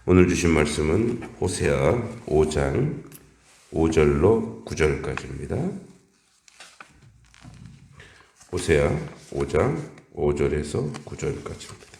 오늘 주신 말씀은 호세아 5장 5절로 9절까지입니다. 호세아 5장 5절에서 9절까지입니다.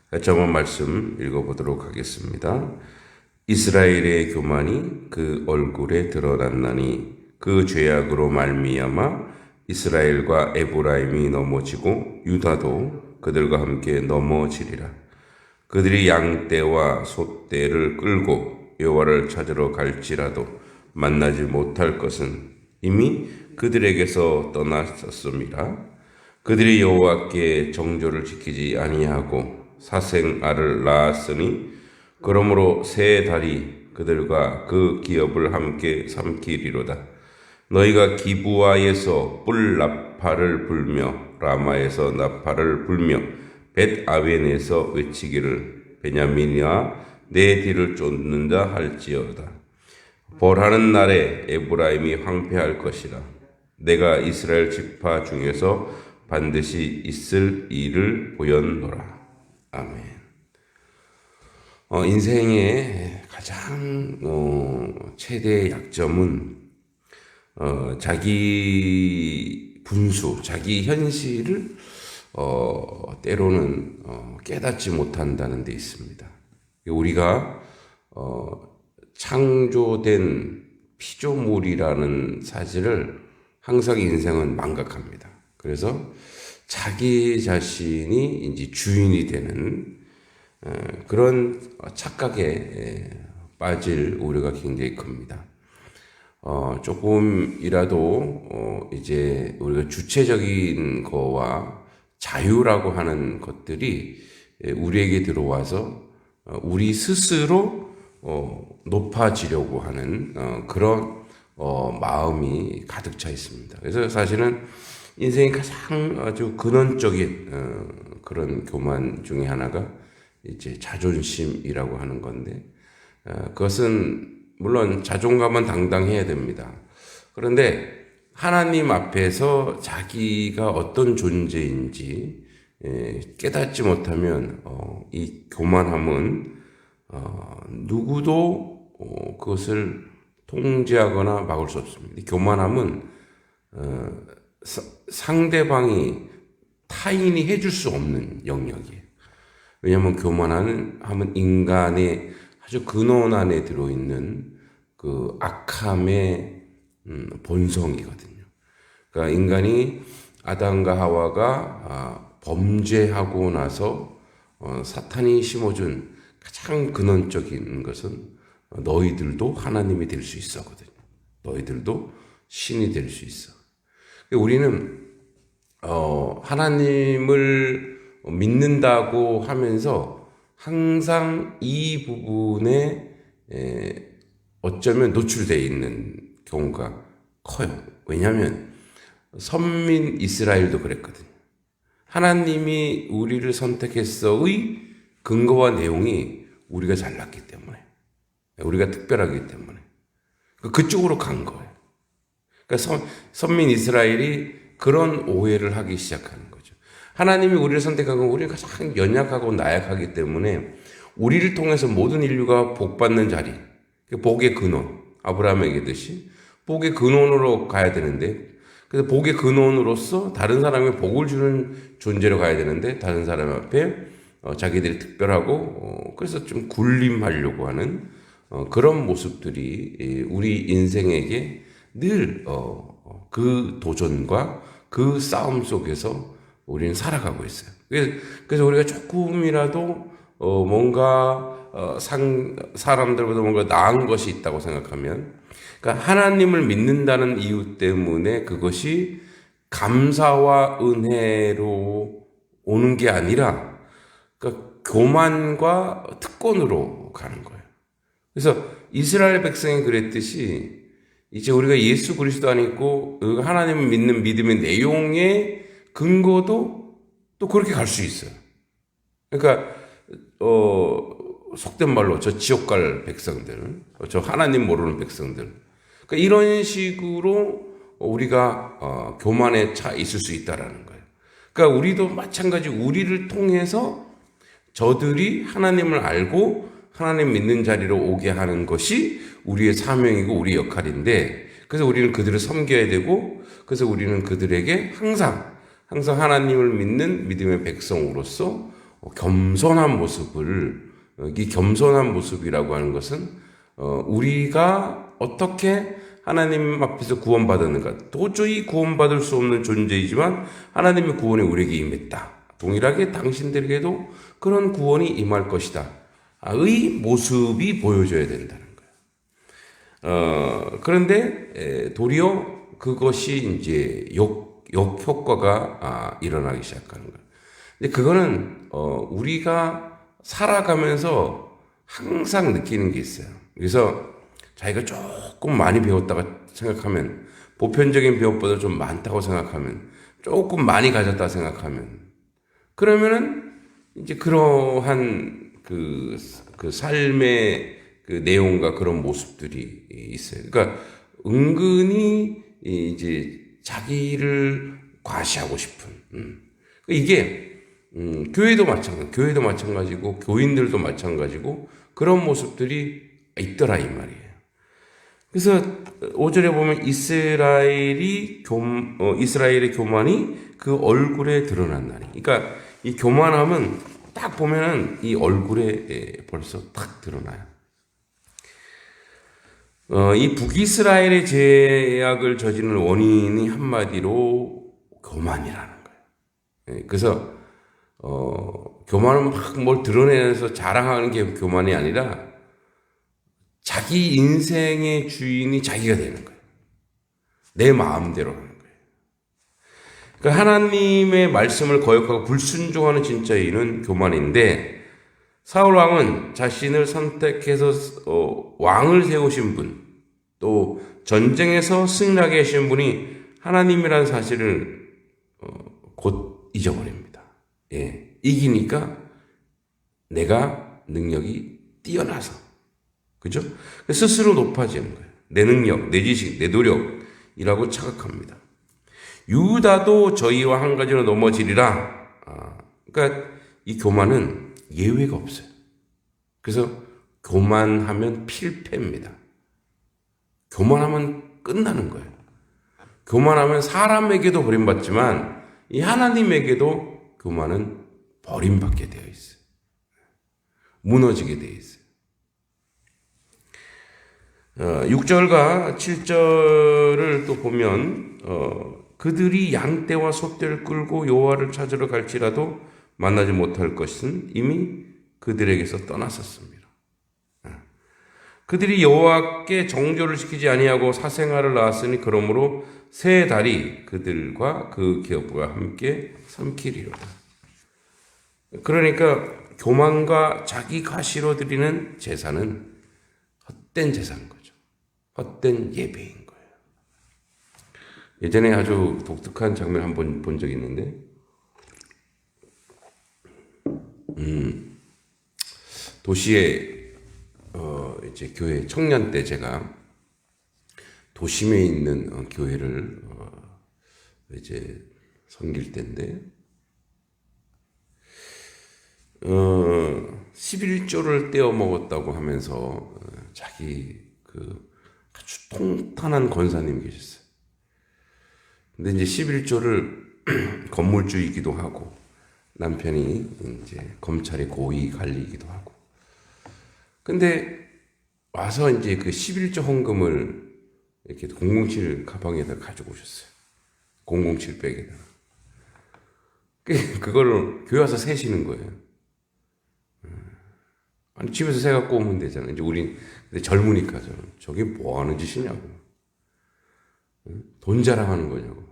다시 한번 말씀 읽어보도록 하겠습니다. 이스라엘의 교만이 그 얼굴에 드러났나니 그 죄악으로 말미암아 이스라엘과 에브라임이 넘어지고 유다도 그들과 함께 넘어지리라. 그들이 양떼와 소떼를 끌고 여호와를 찾으러 갈지라도 만나지 못할 것은 이미 그들에게서 떠났었음이라. 그들이 여호와께 정조를 지키지 아니하고 사생아를 낳았으니 그러므로 새 달이 그들과 그 기업을 함께 삼키리로다. 너희가 기브아에서 뿔 나팔을 불며 라마에서 나팔을 불며 벳아웬에서 외치기를 베냐민이야 내 뒤를 쫓는다 할지어다. 벌하는 날에 에브라임이 황폐할 것이라. 내가 이스라엘 지파 중에서 반드시 있을 일을 보였노라. 아멘. 인생의 가장 최대의 약점은 자기 분수, 자기 현실을 때로는 깨닫지 못한다는 데 있습니다. 우리가 창조된 피조물이라는 사실을 항상 인생은 망각합니다. 그래서 자기 자신이 이제 주인이 되는 그런 착각에 빠질 우려가 굉장히 큽니다. 조금이라도 이제 우리가 주체적인 거와 자유라고 하는 것들이 우리에게 들어와서 우리 스스로 높아지려고 하는 그런 마음이 가득 차 있습니다. 그래서 사실은 인생의 가장 아주 근원적인 그런 교만 중에 하나가 이제 자존심이라고 하는 건데, 그것은 물론 자존감은 당당해야 됩니다. 그런데 하나님 앞에서 자기가 어떤 존재인지 깨닫지 못하면 이 교만함은 누구도 그것을 통제하거나 막을 수 없습니다. 이 교만함은 상대방이 타인이 해줄 수 없는 영역이에요. 왜냐하면 교만함은 인간의 아주 근원 안에 들어있는 그 악함의 본성이거든요. 그러니까 인간이 아담과 하와가 범죄하고 나서 사탄이 심어준 가장 근원적인 것은 너희들도 하나님이 될 수 있어거든요. 너희들도 신이 될 수 있어. 우리는 하나님을 믿는다고 하면서 항상 이 부분에 어쩌면 노출되어 있는 경우가 커요. 왜냐하면 선민 이스라엘도 그랬거든요. 하나님이 우리를 선택했어의 근거와 내용이 우리가 잘났기 때문에, 우리가 특별하기 때문에 그쪽으로 간 거예요. 그러니까 선민 이스라엘이 그런 오해를 하기 시작하는 거죠. 하나님이 우리를 선택한 건 우리가 가장 연약하고 나약하기 때문에 우리를 통해서 모든 인류가 복받는 자리, 복의 근원, 아브라함에게 얘기했듯이 복의 근원으로 가야 되는데, 그래서 복의 근원으로서 다른 사람에게 복을 주는 존재로 가야 되는데 다른 사람 앞에 자기들이 특별하고 그래서 좀 군림하려고 하는 그런 모습들이 우리 인생에게 늘 그 도전과 그 싸움 속에서 우리는 살아가고 있어요. 그래서 우리가 조금이라도 뭔가 사람들보다 뭔가 나은 것이 있다고 생각하면, 그러니까 하나님을 믿는다는 이유 때문에 그것이 감사와 은혜로 오는 게 아니라 그러니까 교만과 특권으로 가는 거예요. 그래서 이스라엘 백성이 그랬듯이 이제 우리가 예수 그리스도 안고 하나님을 믿는 믿음의 내용의 근거도 또 그렇게 갈 수 있어요. 그러니까 속된 말로 저 지옥 갈 백성들, 저 하나님 모르는 백성들, 그러니까 이런 식으로 우리가 교만에 차 있을 수 있다라는 거예요. 그러니까 우리도 마찬가지 우리를 통해서 저들이 하나님을 알고 하나님 믿는 자리로 오게 하는 것이 우리의 사명이고 우리의 역할인데, 그래서 우리는 그들을 섬겨야 되고, 그래서 우리는 그들에게 항상 하나님을 믿는 믿음의 백성으로서 겸손한 모습을, 이 겸손한 모습이라고 하는 것은 우리가 어떻게 하나님 앞에서 구원받았는가, 도저히 구원받을 수 없는 존재이지만 하나님의 구원이 우리에게 임했다, 동일하게 당신들에게도 그런 구원이 임할 것이다 의 모습이 보여져야 된다는 거예요. 그런데 도리어 그것이 이제 역효과가 일어나기 시작하는 거예요. 근데 그거는 우리가 살아가면서 항상 느끼는 게 있어요. 그래서 자기가 조금 많이 배웠다가 생각하면, 보편적인 배움보다 좀 많다고 생각하면, 조금 많이 가졌다 생각하면, 그러면은 이제 그러한 그 삶의 그 내용과 그런 모습들이 있어요. 그러니까 은근히 이제 자기를 과시하고 싶은, 이게 교회도 마찬가지고 교인들도 마찬가지고 그런 모습들이 있더라 이 말이에요. 그래서 5절에 보면 이스라엘의 교만이 그 얼굴에 드러난다니. 그러니까 이 교만함은 딱 보면은 이 얼굴에 벌써 딱 드러나요. 이 북이스라엘의 죄악을 저지르는 원인이 한마디로 교만이라는 거예요. 그래서 교만은 막 뭘 드러내면서 자랑하는 게 교만이 아니라 자기 인생의 주인이 자기가 되는 거예요. 내 마음대로 하는 거예요. 그러니까 하나님의 말씀을 거역하고 불순종하는 진짜인은 교만인데, 사울 왕은 자신을 선택해서 왕을 세우신 분, 또 전쟁에서 승리하게 하신 분이 하나님이라는 사실을 곧 잊어버립니다. 예, 이기니까 내가 능력이 뛰어나서, 그죠? 스스로 높아지는 거예요. 내 능력, 내 지식, 내 노력이라고 착각합니다. 유다도 저희와 한 가지로 넘어지리라. 그러니까 이 교만은 예외가 없어요. 그래서 교만하면 필패입니다. 교만하면 끝나는 거예요. 교만하면 사람에게도 버림받지만 이 하나님에게도 교만은 버림받게 되어 있어요. 무너지게 되어 있어요. 6절과 7절을 또 보면 그들이 양떼와 소떼를 끌고 여호와를 찾으러 갈지라도 만나지 못할 것은 이미 그들에게서 떠났었습니다. 그들이 여호와께 정조를 지키지 아니하고 사생아를 낳았으니 그러므로 새 달이 그들과 그 기업과 함께 삼키리로다. 그러니까 교만과 자기 가시로 드리는 제사는 헛된 제사인 거죠. 헛된 예배인 거예요. 예전에 아주 독특한 장면 한번 본 적이 있는데, 도시에 이제 교회 청년 때 제가 도심에 있는 교회를 이제 섬길 때인데 11조를 떼어 먹었다고 하면서 자기 그 아주 통탄한 권사님이 계셨어요. 근데 이제 11조를 건물주이기도 하고 남편이 이제 검찰의 고위 관리이기도 하고. 근데 와서 이제 그 11조 헌금을 이렇게 007 가방에다 가지고 오셨어요. 007 백에다가. 그거를 교회 와서 세시는 거예요. 아니, 집에서 새 갖고 오면 되잖아요. 이제 우린, 근데 젊으니까 저게 뭐 하는 짓이냐고. 돈 자랑하는 거냐고.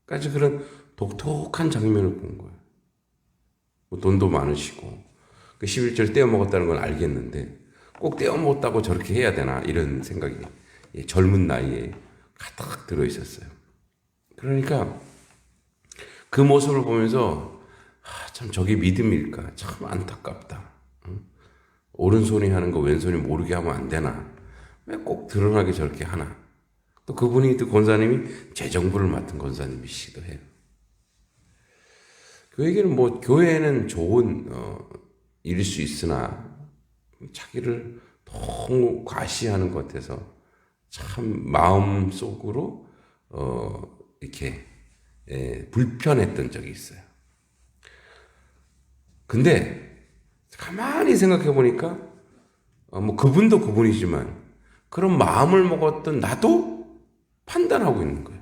까지 그런 독특한 장면을 본 거예요. 뭐 돈도 많으시고. 그 11절 떼어 먹었다는 건 알겠는데, 꼭 떼어 먹었다고 저렇게 해야 되나, 이런 생각이 젊은 나이에 가득 들어 있었어요. 그러니까 그 모습을 보면서, 참 저게 믿음일까? 참 안타깝다. 오른손이 하는 거 왼손이 모르게 하면 안 되나? 왜 꼭 드러나게 저렇게 하나? 또 그분이 또 권사님이 재정부를 맡은 권사님이시기도 해요. 교회에게는 뭐 교회는 좋은 일일 수 있으나 자기를 너무 과시하는 것 같아서 참 마음 속으로 이렇게 불편했던 적이 있어요. 근데 가만히 생각해 보니까 뭐 그분도 그분이지만 그런 마음을 먹었던 나도 판단하고 있는 거예요.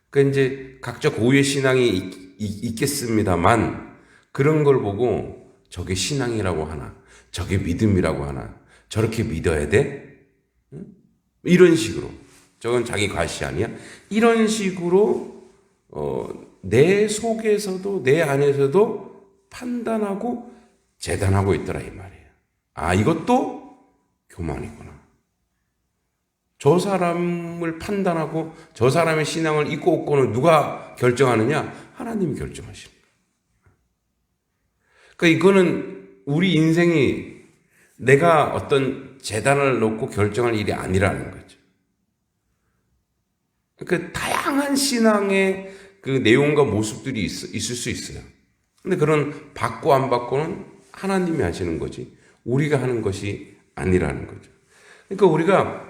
그러니까 이제 각자 고유의 신앙이 있겠습니다만 그런 걸 보고 저게 신앙이라고 하나, 저게 믿음이라고 하나, 저렇게 믿어야 돼? 이런 식으로. 저건 자기 과시 아니야? 이런 식으로 내 속에서도 내 안에서도 판단하고 재단하고 있더라 이 말이에요. 아, 이것도 교만이구나. 저 사람을 판단하고 저 사람의 신앙을 있고 없고는 누가 결정하느냐? 하나님이 결정하십니다. 그러니까 이거는 우리 인생이 내가 어떤 재단을 놓고 결정할 일이 아니라는 거죠. 그러니까 다양한 신앙의 그 내용과 모습들이 있을 수 있어요. 근데 그런 받고 안 받고는 하나님이 하시는 거지 우리가 하는 것이 아니라는 거죠. 그러니까 우리가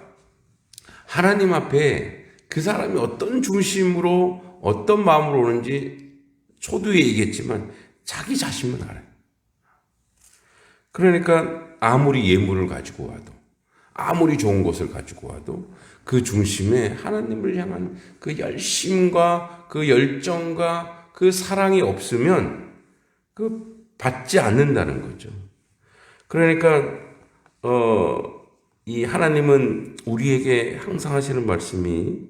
하나님 앞에 그 사람이 어떤 중심으로 어떤 마음으로 오는지 초두에 얘기했지만 자기 자신만 알아요. 그러니까 아무리 예물을 가지고 와도 아무리 좋은 것을 가지고 와도 그 중심에 하나님을 향한 그 열심과 그 열정과 그 사랑이 없으면 그 받지 않는다는 거죠. 그러니까 이 하나님은 우리에게 항상 하시는 말씀이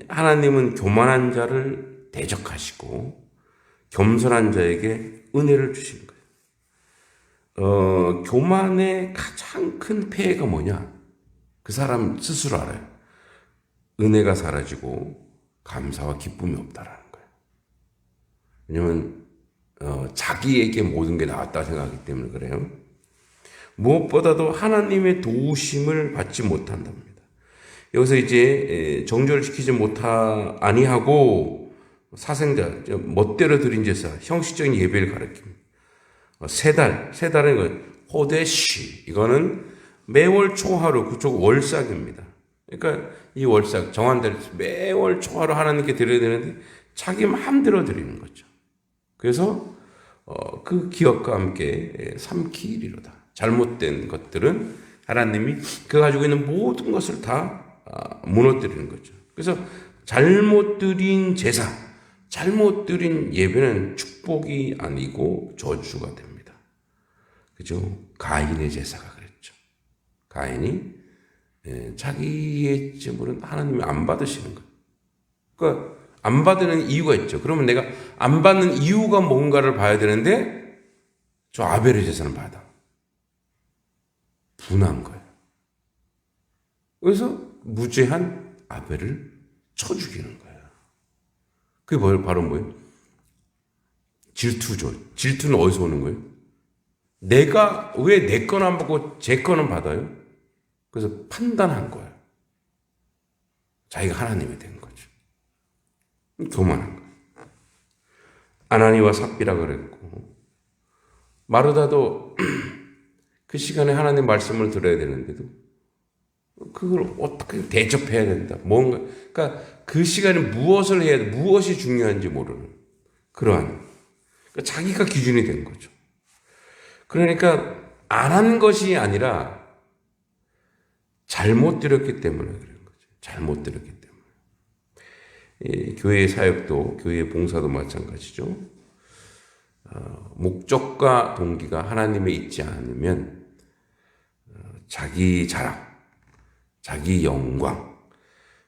하나님은 교만한 자를 대적하시고 겸손한 자에게 은혜를 주시는 거예요. 교만의 가장 큰 폐해가 뭐냐? 그 사람 스스로 알아요. 은혜가 사라지고 감사와 기쁨이 없다라는 거예요. 왜냐하면 자기에게 모든 게 나왔다 생각하기 때문에 그래요. 무엇보다도 하나님의 도우심을 받지 못한답니다. 여기서 이제 정죄를 지키지 아니하고 사생자, 멋대로 드린 제사, 형식적인 예배를 가리킵니다. 세 달은 호데시, 이거는 매월 초하루, 그쪽 월삭입니다. 그러니까 이 월삭, 정한 대로 매월 초하루 하나님께 드려야 되는데 자기 마음대로 드리는 거죠. 그래서 그 기억과 함께 삼키리로다. 잘못된 것들은 하나님이 그 가지고 있는 모든 것을 다 무너뜨리는 거죠. 그래서 잘못 드린 제사, 잘못 드린 예배는 축복이 아니고 저주가 됩니다. 그죠? 가인의 제사가 그랬죠. 가인이 자기의 제물은 하나님이 안 받으시는 거예요. 그러니까 안 받는 이유가 있죠. 그러면 내가 안 받는 이유가 뭔가를 봐야 되는데 저 아벨의 제사는 받아. 분한 거예요. 그래서 무죄한 아벨을 쳐 죽이는 거예요. 그게 바로 뭐예요? 질투죠. 질투는 어디서 오는 거예요? 내가 왜 내 건 안 받고 제 거는 받아요? 그래서 판단한 거예요. 자기가 하나님이 된 거죠. 교만한 거예요. 아나니와 삽비라 그랬고 마르다도 그 시간에 하나님 말씀을 들어야 되는데도 그걸 어떻게 대접해야 된다. 뭔가 그러니까 그 시간에 무엇을 해야 돼, 무엇이 중요한지 모르는 그러한 그러니까 자기가 기준이 된 거죠. 그러니까 안 한 것이 아니라 잘못 드렸기 때문에 그런 거죠. 잘못 드렸기 때문에. 교회의 사역도 교회의 봉사도 마찬가지죠. 목적과 동기가 하나님에 있지 않으면 자기 자랑, 자기 영광,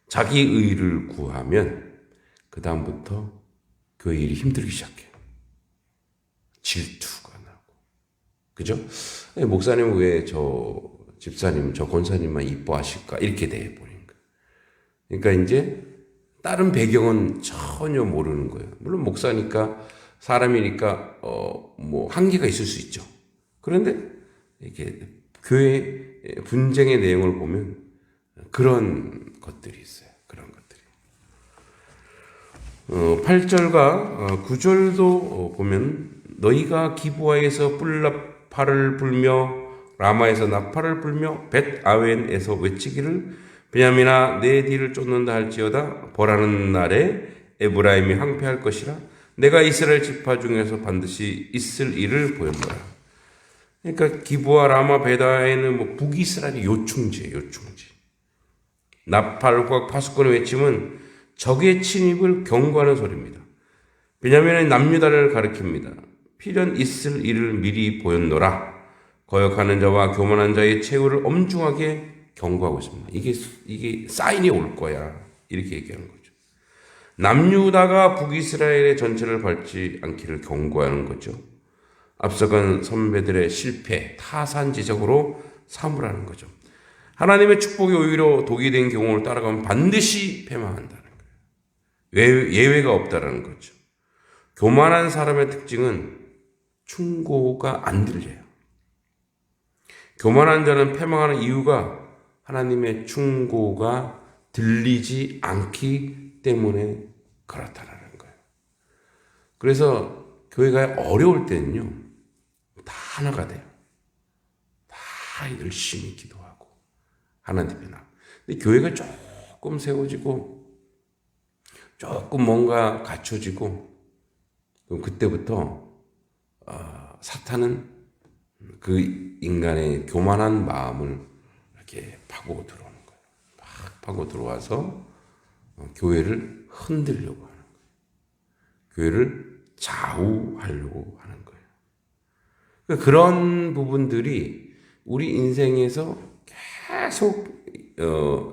자기 의를 구하면 그 다음부터 교회 일이 힘들기 시작해요. 질투가 나고, 그죠? 목사님은 왜 저 집사님, 저 권사님만 이뻐하실까 이렇게 돼 버린 거예요. 그러니까 이제 다른 배경은 전혀 모르는 거예요. 물론 목사니까 사람이니까 뭐 한계가 있을 수 있죠. 그런데 이렇게 교회 분쟁의 내용을 보면 그런 것들이 있어요. 그런 것들이. 8절과 9절도 보면 너희가 기브아에서 뿔나팔을 불며 라마에서 나팔을 불며 벳아웬에서 외치기를 베냐민아 내 뒤를 쫓는다 할지어다 벌하는 날에 에브라임이 항폐할 것이라 내가 이스라엘 지파 중에서 반드시 있을 일을 보였노라. 그러니까 기브아 라마 벳아웬은 뭐 북이스라엘의 요충지예요. 요충지. 나팔과 파수꾼의 외침은 적의 침입을 경고하는 소리입니다. 베냐민은 남유다를 가리킵니다. 필연 있을 일을 미리 보였노라. 거역하는 자와 교만한 자의 최후를 엄중하게 경고하고 있습니다. 이게 사인이 올 거야. 이렇게 얘기하는 거죠. 남유다가 북이스라엘의 전체를 밟지 않기를 경고하는 거죠. 앞서간 선배들의 실패, 타산지적으로 삼으라는 거죠. 하나님의 축복이 오히려 독이 된 경우를 따라가면 반드시 패망한다는 거예요. 예외가 없다는 거죠. 교만한 사람의 특징은 충고가 안 들려요. 교만한 자는 패망하는 이유가 하나님의 충고가 들리지 않기 때문에 그렇다라는 거예요. 그래서 교회가 어려울 때는요, 다 하나가 돼요. 다 열심히 기도하고 하나님의 나. 근데 교회가 조금 세워지고 조금 뭔가 갖춰지고 그럼 그때부터 사탄은 그 인간의 교만한 마음을 이렇게 파고 들어오는 거예요. 막 파고 들어와서 교회를 흔들려고 하는 거예요. 교회를 좌우하려고 하는 거예요. 그런 부분들이 우리 인생에서 계속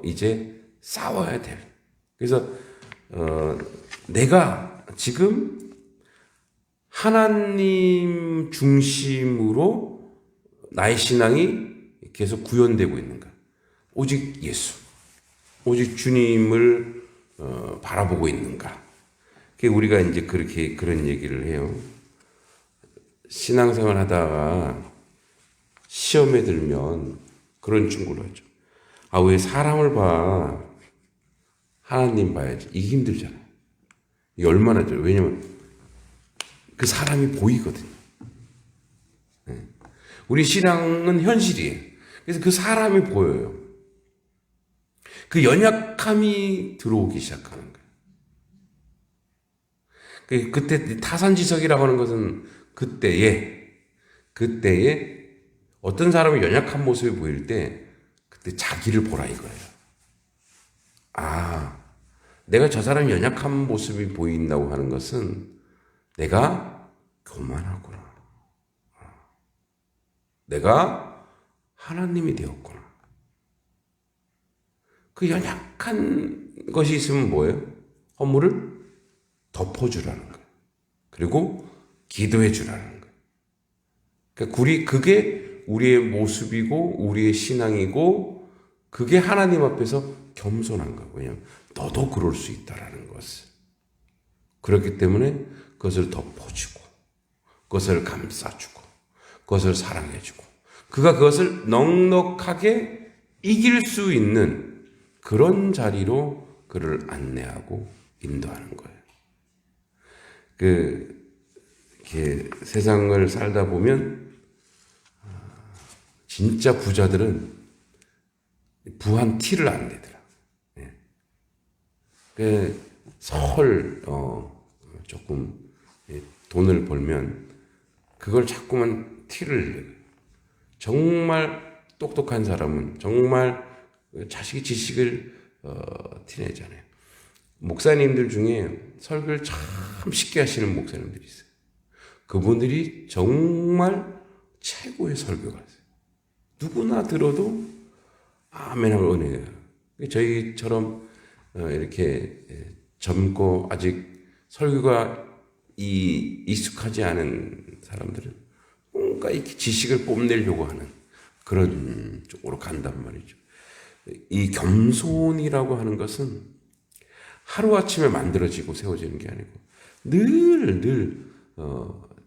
이제 싸워야 될. 그래서 내가 지금 하나님 중심으로 나의 신앙이 계속 구현되고 있는가? 오직 예수, 오직 주님을 바라보고 있는가? 우리가 이제 그렇게 그런 얘기를 해요. 신앙생활 하다가 시험에 들면 그런 충고를 하죠. 아, 왜 사람을 봐? 하나님 봐야지. 이게 힘들잖아요. 이게 얼마나 힘들어요. 왜냐면 그 사람이 보이거든요. 우리 신앙은 현실이에요. 그래서 그 사람이 보여요. 그 연약함이 들어오기 시작하는 거예요. 그때 타산지석이라고 하는 것은 그때에 어떤 사람이 연약한 모습이 보일 때 그때 자기를 보라 이거예요. 아, 내가 저 사람이 연약한 모습이 보인다고 하는 것은 내가 교만하구나. 내가 하나님이 되었구나. 그 연약한 것이 있으면 뭐예요? 허물을 덮어주라는 거예요. 그리고 기도해 주라는 거예요. 그러니까 그게 우리의 모습이고 우리의 신앙이고 그게 하나님 앞에서 겸손한 거예요. 왜냐하면 너도 그럴 수 있다라는 것을. 그렇기 때문에 그것을 덮어주고 그것을 감싸주고 그것을 사랑해주고 그가 그것을 넉넉하게 이길 수 있는 그런 자리로 그를 안내하고 인도하는 거예요. 이렇게 세상을 살다 보면 진짜 부자들은 부한 티를 안 내더라. 조금 돈을 벌면 그걸 자꾸만 티를 내요. 정말 똑똑한 사람은 정말 자식의 지식을 티내잖아요. 목사님들 중에 설교를 참 쉽게 하시는 목사님들이 있어요. 그분들이 정말 최고의 설교가세요. 누구나 들어도 아멘하고 은혜예요. 저희처럼 이렇게 젊고 아직 설교가 익숙하지 않은 사람들은 뭔가 이렇게 지식을 뽐내려고 하는 그런 쪽으로 간단 말이죠. 이 겸손이라고 하는 것은 하루아침에 만들어지고 세워지는 게 아니고 늘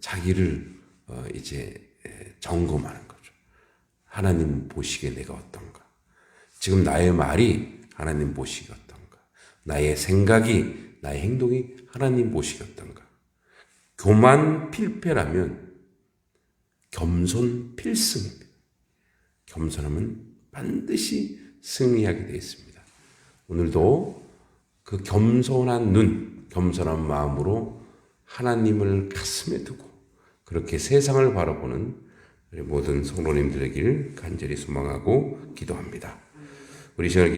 자기를 이제 점검하는 거죠. 하나님 보시기에 내가 어떤가? 지금 나의 말이 하나님 보시기 어떤가? 나의 생각이, 나의 행동이 하나님 보시기 어떤가? 교만 필패라면 겸손 필승입니다. 겸손하면 반드시 승리하게 되어 있습니다. 오늘도 그 겸손한 눈, 겸손한 마음으로 하나님을 가슴에 두고 그렇게 세상을 바라보는 우리 모든 성도님들 되길 간절히 소망하고 기도합니다. 우리 시간을